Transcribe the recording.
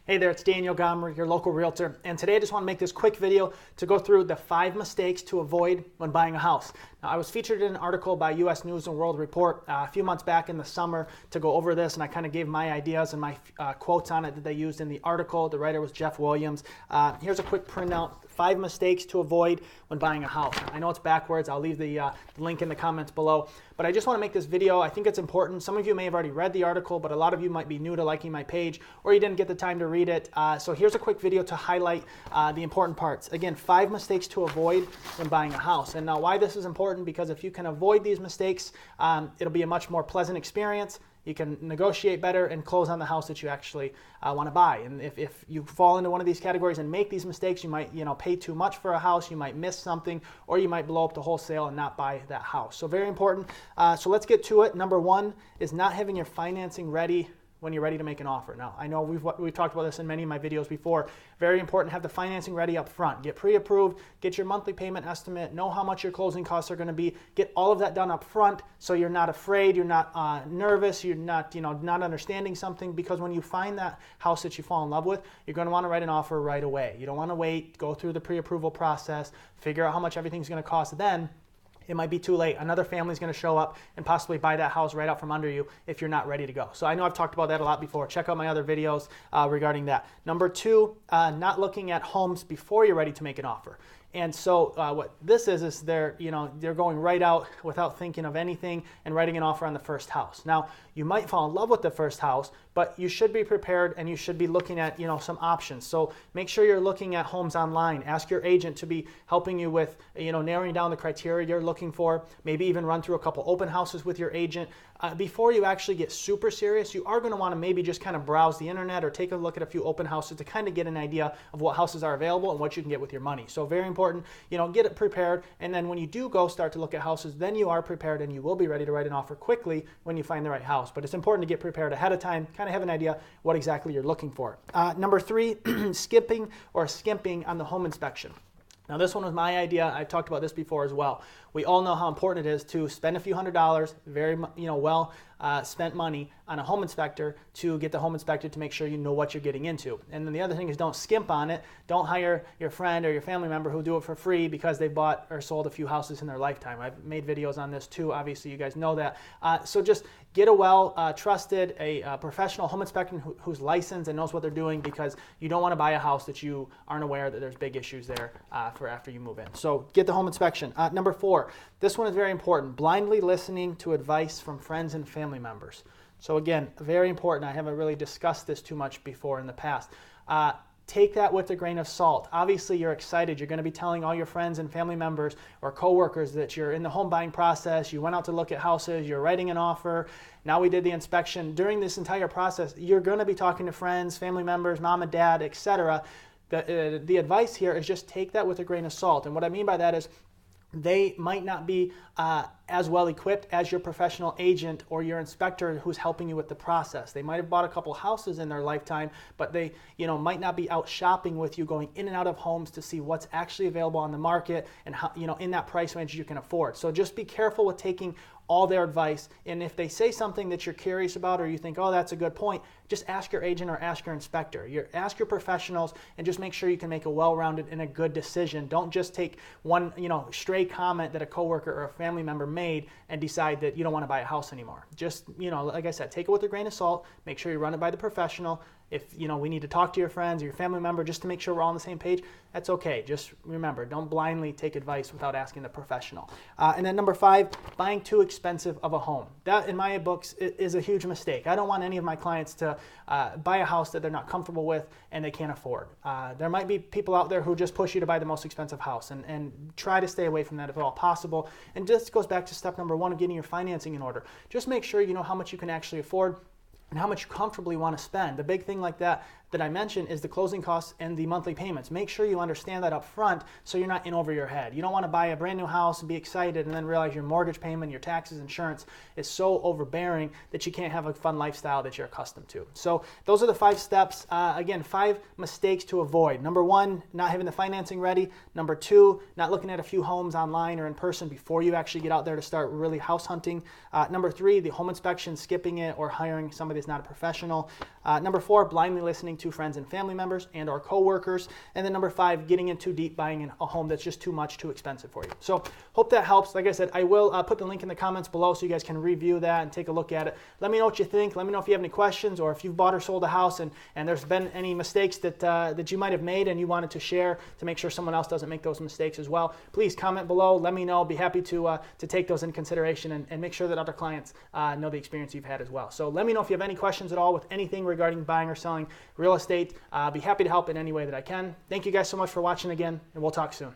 Hey there, it's Daniel Gyomory, your local realtor, and today I just want to make this quick video to go through the 5 mistakes to avoid when buying a house. Now, I was featured in an article by U.S. News and World Report a few months back in the summer to go over this, and I kind of gave my ideas and my quotes on it that they used in the article. The writer was Jeff Williams. Here's a quick printout, 5 mistakes to avoid when buying a house. I know it's backwards. I'll leave the link in the comments below, but I just want to make this video. I think it's important. Some of you may have already read the article, but a lot of you might be new to liking my page, or you didn't get the time to read it. So here's a quick video to highlight the important parts. Again, 5 mistakes to avoid when buying a house. And now why this is important, because if you can avoid these mistakes, it'll be a much more pleasant experience. You can negotiate better and close on the house that you actually want to buy. And if you fall into one of these categories and make these mistakes, you might pay too much for a house, you might miss something, or you might blow up the whole sale and not buy that house. So very important. So let's get to it. Number 1 is not having your financing ready when you're ready to make an offer. Now, I know we've talked about this in many of my videos before. Very important to have the financing ready up front. Get pre-approved, get your monthly payment estimate, know how much your closing costs are going to be. Get all of that done up front so you're not afraid, you're not nervous, you're not not understanding something, because when you find that house that you fall in love with, you're going to want to write an offer right away. You don't want to wait, go through the pre-approval process, figure out how much everything's going to cost. Then it might be too late. Another family's going to show up and possibly buy that house right out from under you if you're not ready to go. So I know I've talked about that a lot before. Check out my other videos regarding that. Number 2, not looking at homes before you're ready to make an offer. And so what this is they're going right out without thinking of anything and writing an offer on the first house. Now, you might fall in love with the first house, but you should be prepared and you should be looking at some options. So make sure you're looking at homes online. Ask your agent to be helping you with narrowing down the criteria you're looking for. Maybe even run through a couple open houses with your agent. Before you actually get super serious, you are going to want to maybe just kind of browse the internet or take a look at a few open houses to kind of get an idea of what houses are available and what you can get with your money. So very important, get it prepared, and then when you do go start to look at houses, then you are prepared and you will be ready to write an offer quickly when you find the right house. But it's important to get prepared ahead of time, kind of have an idea what exactly you're looking for. Number 3, skipping or skimping on the home inspection. Now, this one was my idea. I've talked about this before as well. We all know how important it is to spend a few $100s, very well spent money on a home inspector to get the home inspected to make sure you know what you're getting into. And then the other thing is, don't skimp on it. Don't hire your friend or your family member who do it for free because they bought or sold a few houses in their lifetime. I've made videos on this too. Obviously, you guys know that. So just get a trusted, professional home inspector who's licensed and knows what they're doing, because you don't want to buy a house that you aren't aware that there's big issues there for after you move in. So get the home inspection. Number 4, this one is very important. Blindly listening to advice from friends and family members. So again, very important. I haven't really discussed this too much before in the past. Take that with a grain of salt. Obviously, you're excited. You're going to be telling all your friends and family members or coworkers that you're in the home buying process. You went out to look at houses. You're writing an offer. Now we did the inspection. During this entire process, you're going to be talking to friends, family members, mom and dad, etc. The advice here is just take that with a grain of salt. And what I mean by that is, they might not be as well equipped as your professional agent or your inspector who's helping you with the process. They might have bought a couple houses in their lifetime, but they might not be out shopping with you, going in and out of homes to see what's actually available on the market and how, in that price range you can afford. So just be careful with taking all their advice. And if they say something that you're curious about or you think, oh, that's a good point, just ask your agent or ask your inspector. Ask your professionals and just make sure you can make a well-rounded and a good decision. Don't just take one stray comment that a coworker or a family member made and decide that you don't want to buy a house anymore. Just, like I said, take it with a grain of salt. Make sure you run it by the professional. If we need to talk to your friends or your family member just to make sure we're all on the same page, that's okay. Just remember, don't blindly take advice without asking the professional. And then number 5, buying too expensive of a home. That, in my books, is a huge mistake. I don't want any of my clients to buy a house that they're not comfortable with and they can't afford. There might be people out there who just push you to buy the most expensive house, and try to stay away from that if at all possible. And this goes back to step number 1 of getting your financing in order. Just make sure you know how much you can actually afford and how much you comfortably want to spend. The big thing like that I mentioned is the closing costs and the monthly payments. Make sure you understand that up front so you're not in over your head. You don't want to buy a brand new house and be excited and then realize your mortgage payment, your taxes, insurance is so overbearing that you can't have a fun lifestyle that you're accustomed to. So those are the 5 steps. Again, 5 mistakes to avoid. Number 1, not having the financing ready. Number 2, not looking at a few homes online or in person before you actually get out there to start really house hunting. Number 3, the home inspection, skipping it or hiring somebody somebody is not a professional. Number 4, blindly listening to friends and family members and or coworkers. And then number 5, getting in too deep, buying a home that's just too much, too expensive for you. So hope that helps. Like I said, I will put the link in the comments below so you guys can review that and take a look at it. Let me know what you think. Let me know if you have any questions, or if you've bought or sold a house and there's been any mistakes that you might have made and you wanted to share to make sure someone else doesn't make those mistakes as well. Please comment below. Let me know. Be happy to take those into consideration and make sure that other clients know the experience you've had as well. So let me know if you have any questions at all with anything regarding buying or selling real estate. Be happy to help in any way that I can. Thank you guys so much for watching again, and we'll talk soon.